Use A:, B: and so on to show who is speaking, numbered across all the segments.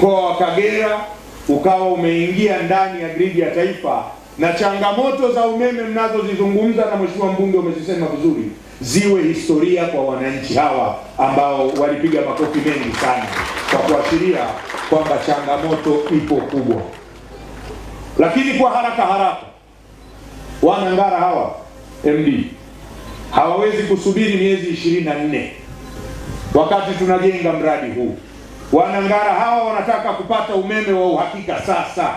A: Mkoa wa Kagera ukawa umeingia ndani ya gridi ya taifa, na changamoto za umeme mnazozizungumza na mheshimiwa mbunge umezisema vizuri, ziwe historia kwa wananchi hawa ambao walipiga makofi mengi sana kwa kuashiria kwamba changamoto ipo kubwa. Lakini kwa haraka wana Ngara hawa MD hawawezi kusubiri miezi 24 wakati tunajenga mradi huu. Wana Ngara hawa wanataka kupata umeme wa uhakika sasa.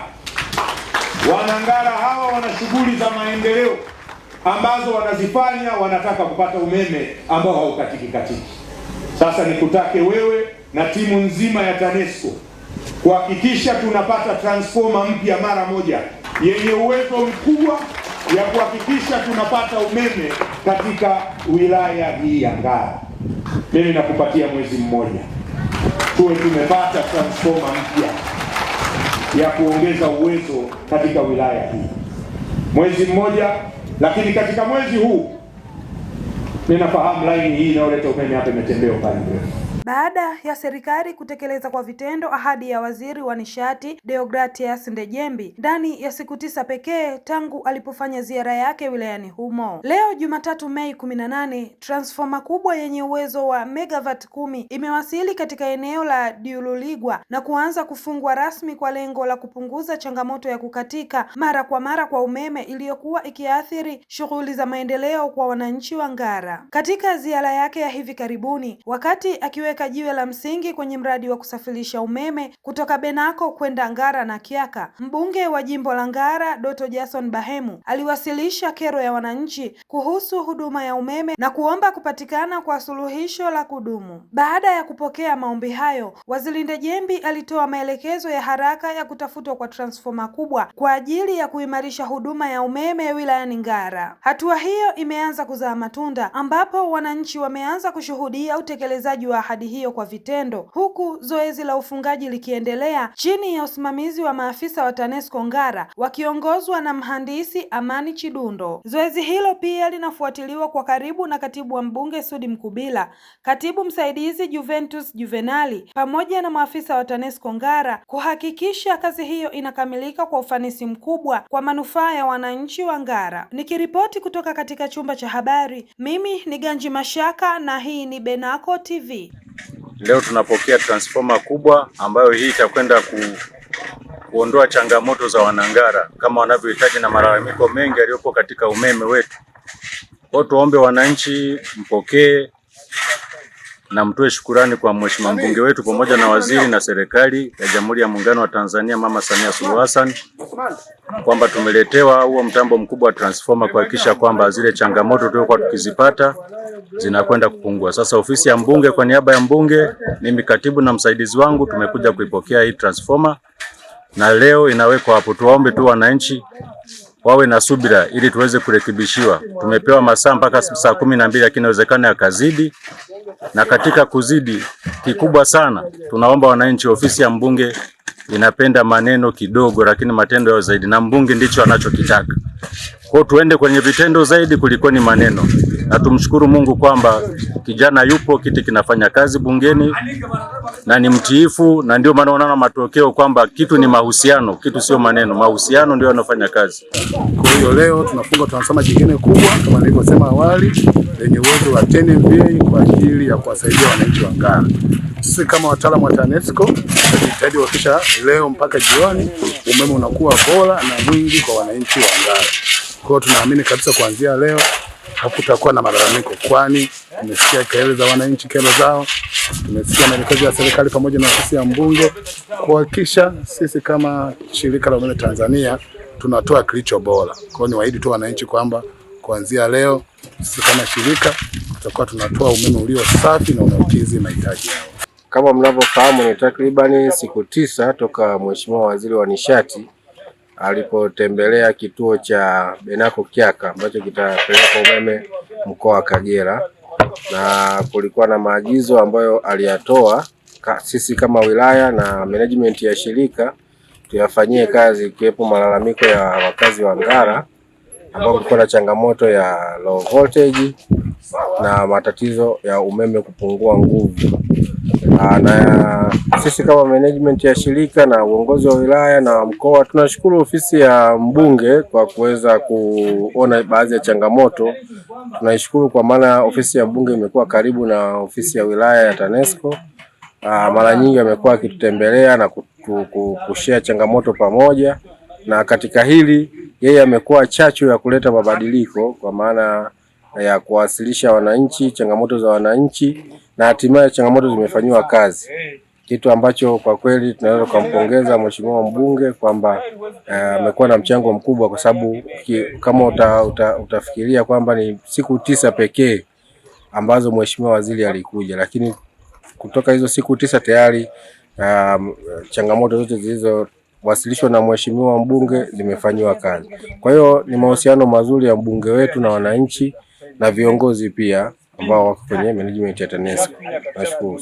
A: Wana Ngara hawa wana shughuli za maendeleo ambazo wanazifanya, wanataka kupata umeme ambao haukatiki. Sasa nikutake wewe na timu nzima ya TANESCO kuhakikisha tunapata transformer mpya mara moja yenye uwezo mkubwa ya kuhakikisha tunapata umeme katika wilaya hii ya Ngara. Mimi nakupatia mwezi mmoja tuwe tumepata transformer mpya ya kuongeza uwezo katika wilaya hii. Mwezi mmoja, lakini katika mwezi huu ninafahamu laini hii inayoleta umeme hapa imetembea pale.
B: Baada ya serikali kutekeleza kwa vitendo ahadi ya waziri wa nishati Deogratias Ndejembi ndani ya siku 9 pekee tangu alipofanya ziara yake wilayani humo. Leo Jumatatu Mei 18, transforma kubwa yenye uwezo wa megawati 10 imewasili katika eneo la Diululigwa na kuanza kufungwa rasmi kwa lengo la kupunguza changamoto ya kukatika mara kwa mara kwa umeme iliyokuwa ikiathiri shughuli za maendeleo kwa wananchi wa Ngara. Katika ziara yake ya hivi karibuni, wakati akiweka jiwe la msingi kwenye mradi wa kusafirisha umeme kutoka Benako kwenda Ngara na Kyaka, mbunge wa jimbo la Ngara Doto Jason Bahemu aliwasilisha kero ya wananchi kuhusu huduma ya umeme na kuomba kupatikana kwa suluhisho la kudumu. Baada ya kupokea maombi hayo, Waziri Ndejembi alitoa maelekezo ya haraka ya kutafutwa kwa transforma kubwa kwa ajili ya kuimarisha huduma ya umeme wilayani Ngara. Hatua hiyo imeanza kuzaa matunda ambapo wananchi wameanza kushuhudia utekelezaji wa ahadi hiyo kwa vitendo, huku zoezi la ufungaji likiendelea chini ya usimamizi wa maafisa wa TANESCO Ngara wakiongozwa na mhandisi Amani Chidundo. Zoezi hilo pia linafuatiliwa kwa karibu na katibu wa mbunge Sudi Mkubila, katibu msaidizi Juventus Juvenali pamoja na maafisa wa TANESCO Ngara kuhakikisha kazi hiyo inakamilika kwa ufanisi mkubwa kwa manufaa ya wananchi wa Ngara. Nikiripoti kutoka katika chumba cha habari, mimi ni Ganji Mashaka na hii ni Benako TV.
C: Leo tunapokea transformer kubwa ambayo hii itakwenda kuondoa changamoto za wanangara kama wanavyohitaji na malalamiko mengi yaliyopo katika umeme wetu. Kwa tuombe wananchi mpokee na mtoe shukurani kwa mheshimiwa mbunge wetu pamoja na waziri na serikali ya Jamhuri ya Muungano wa Tanzania Mama Samia Suluhu Hassan kwamba tumeletewa huo mtambo mkubwa wa transformer kuhakikisha kwamba zile changamoto tulikuwa tukizipata zinakwenda kupungua. Sasa ofisi ya mbunge kwa niaba ya mbunge, mimi katibu na msaidizi wangu tumekuja kuipokea hii transformer na leo inawekwa hapo. Tuwaombe tu wananchi wawe na subira ili tuweze kurekebishiwa. Tumepewa masaa mpaka saa 12 lakini inawezekana yakazidi, na katika kuzidi kikubwa sana tunaomba wananchi, ofisi ya mbunge inapenda maneno kidogo lakini matendo yao zaidi, na mbunge ndicho anachokitaka. Kwa tuende kwenye vitendo zaidi kuliko ni maneno. Na tumshukuru Mungu kwamba kijana yupo, kiti kinafanya kazi bungeni na ni mtiifu, na ndio maana unaona matokeo kwamba kitu ni mahusiano, kitu sio maneno. Mahusiano ndio yanafanya kazi.
D: Kwa hiyo leo tunafunga transformer nyingine kubwa kama nilivyosema awali yenye uwezo wa 10 MVA kwa ajili ya kuwasaidia wananchi wa Ngara. Sisi kama wataalamu wa TANESCO tunajitahidi kuhakikisha leo mpaka jioni umeme unakuwa bora na mwingi kwa wananchi wa Ngara. Kwa hiyo tunaamini kabisa kuanzia leo hakutakuwa na malalamiko, kwani tumesikia kelele za wananchi, kero zao. Tumesikia maelekezo ya serikali pamoja na ofisi ya mbunge kuhakikisha sisi kama shirika la umeme Tanzania tunatoa kilicho bora. Kwa hiyo niwaahidi tu wananchi kwamba kuanzia leo sisi kama shirika tutakuwa tunatoa umeme ulio safi na unaokidhi mahitaji yao.
E: Kama mnavyofahamu, ni takribani siku 9 toka Mheshimiwa Waziri wa Nishati alipotembelea kituo cha Benako Kyaka ambacho kitapeleka umeme mkoa wa Kagera, na kulikuwa na maagizo ambayo aliyatoa sisi kama wilaya na management ya shirika tuyafanyie kazi, ikiwepo malalamiko ya wakazi wa Ngara ambao kulikuwa na changamoto ya low voltage na matatizo ya umeme kupungua nguvu. Na sisi kama management ya shirika na uongozi wa wilaya na mkoa tunashukuru ofisi ya mbunge kwa kuweza kuona baadhi ya changamoto. Tunaishukuru kwa maana ofisi ya mbunge imekuwa karibu na ofisi ya wilaya ya TANESCO. Mara nyingi amekuwa akitutembelea na kushare changamoto pamoja, na katika hili yeye amekuwa chachu ya kuleta mabadiliko kwa maana ya kuwasilisha wananchi changamoto za wananchi, na hatimaye changamoto zimefanywa kazi, kitu ambacho kwa kweli tunaweza kumpongeza mheshimiwa mbunge kwamba amekuwa na mchango mkubwa, kwa sababu kama utafikiria kwamba ni siku 9 pekee ambazo mheshimiwa waziri alikuja, lakini kutoka hizo siku 9 tayari changamoto zote zilizowasilishwa na mheshimiwa mbunge zimefanywa kazi. Kwa hiyo ni mahusiano mazuri ya mbunge wetu na wananchi na viongozi pia ambao wako kwenye management ya TANESCO. Nashukuru.